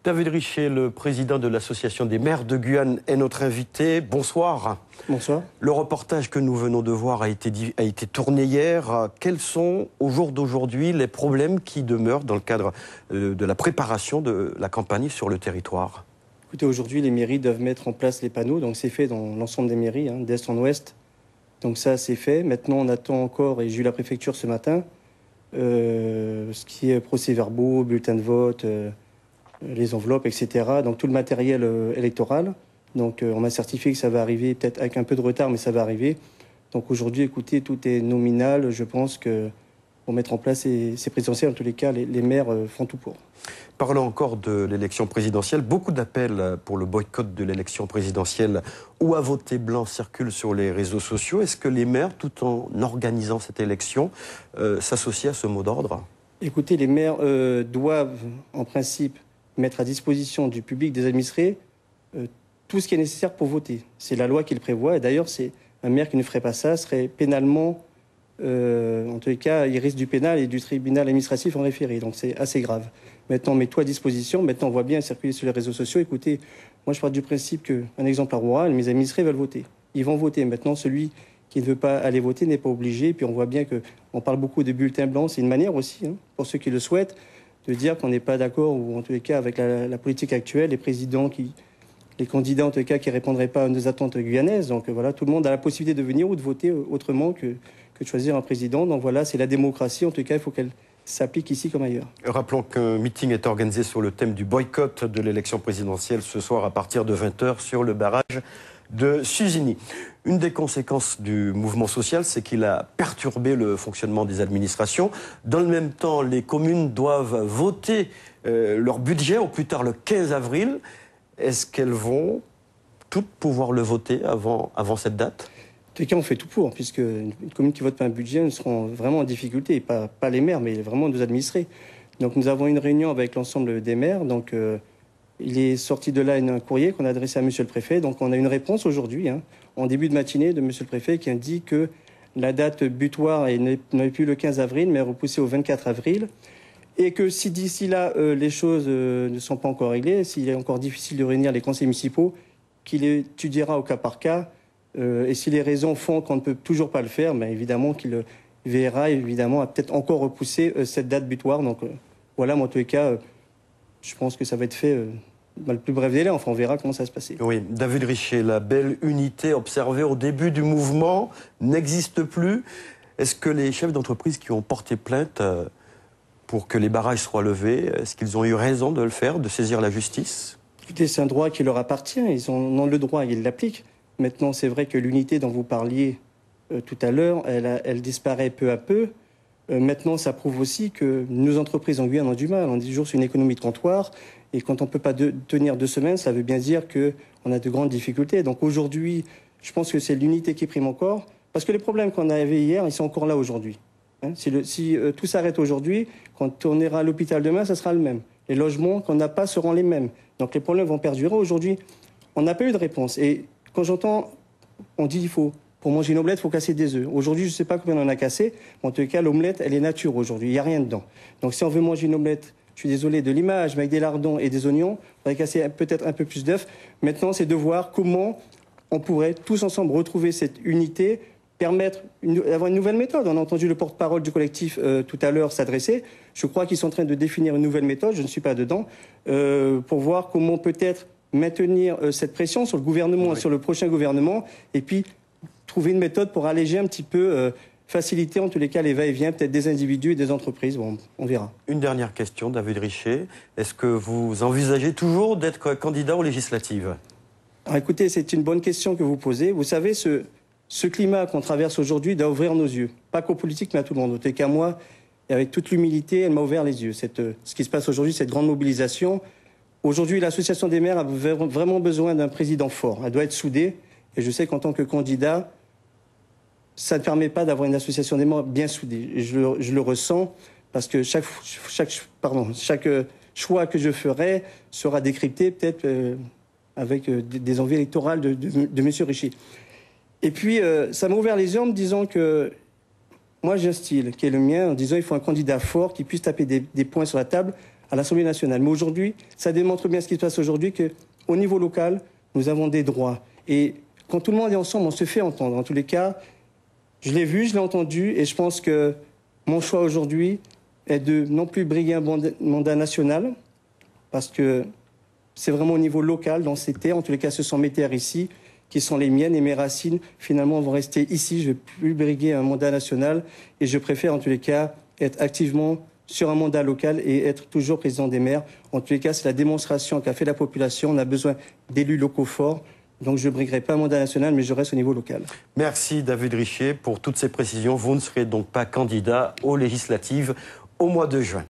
David Richer, le président de l'Association des maires de Guyane, est notre invité. Bonsoir. Bonsoir. Le reportage que nous venons de voir a été tourné hier. Quels sont, au jour d'aujourd'hui, les problèmes qui demeurent dans le cadre de la préparation de la campagne sur le territoire? Écoutez, aujourd'hui, les mairies doivent mettre en place les panneaux. Donc, c'est fait dans l'ensemble des mairies, d'est en ouest. Donc, ça, c'est fait. Maintenant, on attend encore, et j'ai eu la préfecture ce matin, ce qui est procès-verbaux, bulletins de vote, les enveloppes, etc. Donc tout le matériel électoral. Donc on m'a certifié que ça va arriver, peut-être avec un peu de retard, mais ça va arriver. Donc aujourd'hui, écoutez, tout est nominal. Je pense que pour mettre en place ces présidentielles, en tous les cas, les maires font tout pour. Parlons encore de l'élection présidentielle. Beaucoup d'appels pour le boycott de l'élection présidentielle ou à voter blanc circulent sur les réseaux sociaux. Est-ce que les maires, tout en organisant cette élection, s'associent à ce mot d'ordre? Écoutez, les maires doivent, en principe, mettre à disposition du public, des administrés, tout ce qui est nécessaire pour voter. C'est la loi qui le prévoit. Et d'ailleurs, c'est un maire qui ne ferait pas ça serait pénalement, en tous les cas, il risque du pénal et du tribunal administratif en référé. Donc c'est assez grave. Maintenant, mets-toi à disposition. Maintenant, on voit bien circuler sur les réseaux sociaux. Écoutez, moi, je pars du principe qu'un exemple à Rouen, mes administrés veulent voter. Ils vont voter. Maintenant, celui qui ne veut pas aller voter n'est pas obligé. Puis on voit bien qu'on parle beaucoup de bulletins blancs. C'est une manière aussi, pour ceux qui le souhaitent, de dire qu'on n'est pas d'accord, ou en tous les cas avec la politique actuelle, les candidats en tous les cas qui ne répondraient pas à nos attentes guyanaises. Donc voilà, tout le monde a la possibilité de venir ou de voter autrement que de choisir un président. Donc voilà, c'est la démocratie, en tout cas il faut qu'elle s'applique ici comme ailleurs. Rappelons qu'un meeting est organisé sur le thème du boycott de l'élection présidentielle ce soir à partir de 20h sur le barrage de Suzini. Une des conséquences du mouvement social, c'est qu'il a perturbé le fonctionnement des administrations. Dans le même temps, les communes doivent voter leur budget au plus tard le 15 avril. Est-ce qu'elles vont toutes pouvoir le voter avant cette date? En tout cas, on fait tout pour, puisque une commune qui vote pas un budget, nous serons vraiment en difficulté. Pas les maires, mais vraiment nos administrés. Donc nous avons une réunion avec l'ensemble des maires. Donc il est sorti de là un courrier qu'on a adressé à monsieur le préfet. Donc on a une réponse aujourd'hui, en début de matinée, de monsieur le préfet qui indique que la date butoir n'est plus le 15 avril, mais repoussée au 24 avril. Et que si d'ici là, les choses ne sont pas encore réglées, s'il est encore difficile de réunir les conseils municipaux, qu'il étudiera au cas par cas. Et si les raisons font qu'on ne peut toujours pas le faire, ben évidemment qu'il veillera évidemment à peut-être encore repousser cette date butoir. Donc voilà, moi en tous les cas, je pense que ça va être fait dans le plus bref délai. Enfin, on verra comment ça va se passer. Oui, David Richer, la belle unité observée au début du mouvement n'existe plus. Est-ce que les chefs d'entreprise qui ont porté plainte pour que les barrages soient levés, est-ce qu'ils ont eu raison de le faire, de saisir la justice? Écoutez, c'est un droit qui leur appartient. Ils en ont le droit, ils l'appliquent. Maintenant, c'est vrai que l'unité dont vous parliez tout à l'heure, elle disparaît peu à peu. Maintenant, ça prouve aussi que nos entreprises en Guyane ont du mal. On dit toujours c'est une économie de comptoir. Et quand on ne peut pas tenir 2 semaines, ça veut bien dire qu'on a de grandes difficultés. Donc aujourd'hui, je pense que c'est l'unité qui prime encore. Parce que les problèmes qu'on avait hier, ils sont encore là aujourd'hui. Si tout s'arrête aujourd'hui, quand on ira à l'hôpital demain, ça sera le même. Les logements qu'on n'a pas seront les mêmes. Donc les problèmes vont perdurer. Aujourd'hui, on n'a pas eu de réponse. Et quand j'entends, on dit pour manger une omelette, il faut casser des œufs. Aujourd'hui, je ne sais pas combien on en a cassé. En tout cas, l'omelette, elle est nature aujourd'hui. Il n'y a rien dedans. Donc si on veut manger une omelette, je suis désolé de l'image, mais avec des lardons et des oignons, il faudrait casser peut-être un peu plus d'œufs. Maintenant, c'est de voir comment on pourrait tous ensemble retrouver cette unité, permettre d'avoir une nouvelle méthode. On a entendu le porte-parole du collectif tout à l'heure s'adresser. Je crois qu'ils sont en train de définir une nouvelle méthode, je ne suis pas dedans, pour voir comment peut-être maintenir cette pression sur le gouvernement et sur le prochain gouvernement, et puis trouver une méthode pour alléger un petit peu, faciliter en tous les cas les va-et-vient peut-être des individus et des entreprises. Bon, on verra. Une dernière question, David Richer. Est-ce que vous envisagez toujours d'être candidat aux législatives? Alors, écoutez, c'est une bonne question que vous posez. Vous savez, ce climat qu'on traverse aujourd'hui doit ouvrir nos yeux. Pas qu'aux politiques, mais à tout le monde. En tout cas, moi, et avec toute l'humilité, elle m'a ouvert les yeux. Ce qui se passe aujourd'hui, cette grande mobilisation. Aujourd'hui, l'association des maires a vraiment besoin d'un président fort. Elle doit être soudée. Et je sais qu'en tant que candidat, ça ne permet pas d'avoir une association des maires bien soudée. Et je le ressens parce que chaque choix que je ferai sera décrypté peut-être avec des envies électorales de M. Richer. Et puis, ça m'a ouvert les yeux en me disant que moi, j'ai un style qui est le mien, en disant qu'il faut un candidat fort qui puisse taper des points sur la table à l'Assemblée nationale. Mais aujourd'hui, ça démontre bien ce qui se passe aujourd'hui, qu'au niveau local, nous avons des droits. Et quand tout le monde est ensemble, on se fait entendre. En tous les cas, je l'ai vu, je l'ai entendu, et je pense que mon choix aujourd'hui est de non plus briguer un mandat national, parce que c'est vraiment au niveau local, dans ces terres. En tous les cas, ce sont mes terres ici, qui sont les miennes, et mes racines, finalement, vont rester ici. Je ne vais plus briguer un mandat national, et je préfère, en tous les cas, être activement sur un mandat local et être toujours président des maires. En tous les cas, c'est la démonstration qu'a fait la population. On a besoin d'élus locaux forts. Donc je ne briguerai pas un mandat national, mais je reste au niveau local. Merci David Richer pour toutes ces précisions. Vous ne serez donc pas candidat aux législatives au mois de juin.